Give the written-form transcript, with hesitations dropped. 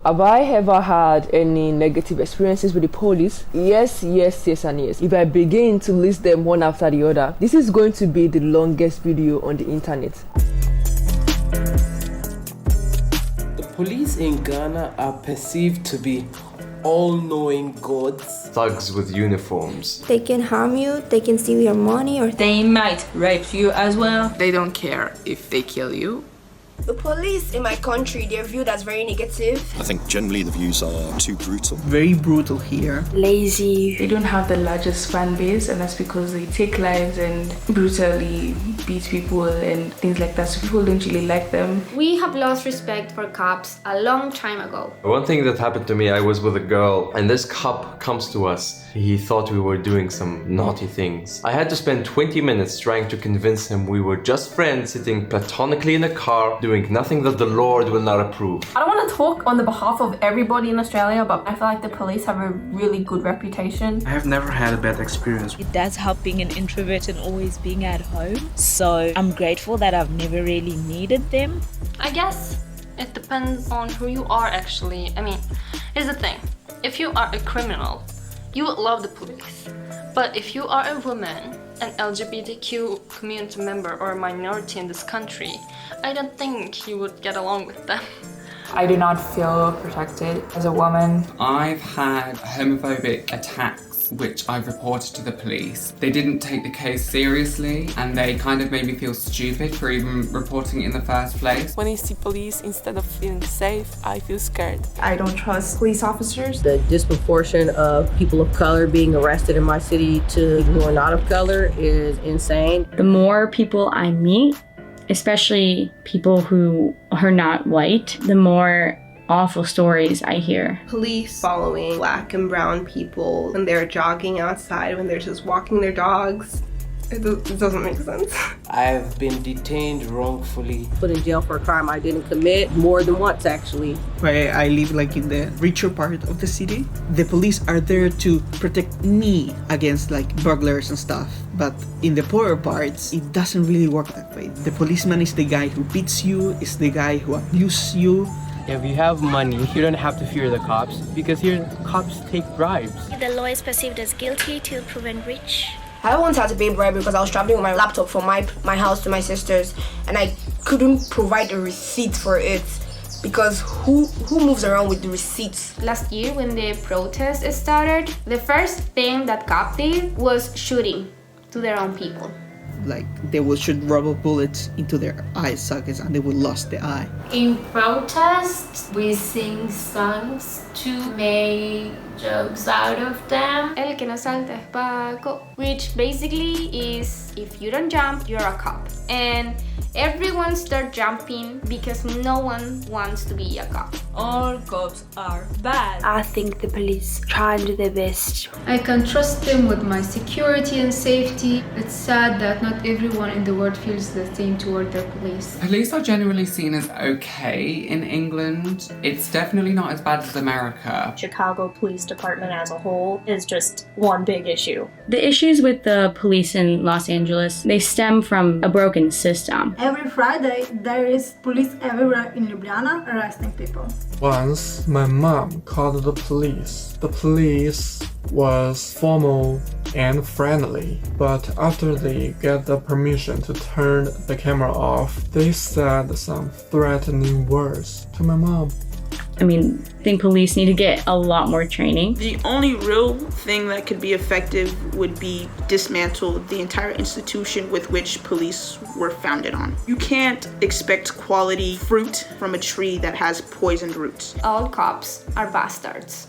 Have I ever had any negative experiences with the police? Yes, yes, yes, and yes. If I begin to list them one after the other, this is going to be the longest video on the internet. The police in Ghana are perceived to be all-knowing gods. Thugs with uniforms. They can harm you, they can steal your money, or they might rape you as well. They don't care if they kill you. The police in my country, they're viewed as very negative. I think generally the views are too brutal. Very brutal here. lazy. They don't have the largest fan base, and that's because they take lives and brutally beat people and things like that, so people don't really like them. We have lost respect for cops a long time ago. One thing that happened to me, I was with a girl and this cop comes to us. He thought we were doing some naughty things. I had to spend 20 minutes trying to convince him we were just friends sitting platonically in a car doing nothing that the Lord will not approve. I don't want to talk on the behalf of everybody in Australia, but I feel like the police have a really good reputation. I have never had a bad experience. It does help being an introvert and always being at home. So I'm grateful that I've never really needed them. I guess it depends on who you are actually. I mean, here's the thing. If you are a criminal, you would love the police. But if you are a woman, an LGBTQ community member or a minority in this country, I don't think you would get along with them. I do not feel protected as a woman. I've had homophobic attacks which I've reported to the police. They didn't take the case seriously and they kind of made me feel stupid for even reporting it in the first place. When I see police, instead of feeling safe, I feel scared. I don't trust police officers. The disproportion of people of color being arrested in my city to people who are not of color is insane. The more people I meet, especially people who are not white, the more awful stories I hear. Police following black and brown people when they're jogging outside, when they're just walking their dogs. It doesn't make sense. I've been detained wrongfully. Put in jail for a crime I didn't commit more than once actually. Where I live like in the richer part of the city, the police are there to protect me against like burglars and stuff. But in the poorer parts, it doesn't really work that way. The policeman is the guy who beats you, is the guy who abuses you. If you have money, you don't have to fear the cops because here cops take bribes. The law is perceived as guilty till proven rich. I once had to pay bribe because I was traveling with my laptop from my house to my sister's and I couldn't provide a receipt for it because who moves around with the receipts? Last year when the protest started, the first thing that cops did was shooting to their own people. Like they will shoot rubber bullets into their eye sockets and they will lose the eye. In protests, we sing songs to make jokes out of them. El que no salta es Paco, which basically is if you don't jump, you're a cop. And everyone starts jumping because no one wants to be a cop. All cops are bad. I think the police try and do their best. I can trust them with my security and safety. It's sad that not everyone in the world feels the same toward their police. Police are generally seen as okay in England. It's definitely not as bad as America. Chicago Police Department as a whole is just one big issue. The issues with the police in Los Angeles, they stem from a broken system. Every Friday, there is police everywhere in Ljubljana arresting people. Once, my mom called the police. The police was formal and friendly, but after they get the permission to turn the camera off, they said some threatening words to my mom. I mean, I think police need to get a lot more training. The only real thing that could be effective would be dismantle the entire institution with which police were founded on. You can't expect quality fruit from a tree that has poisoned roots. All cops are bastards.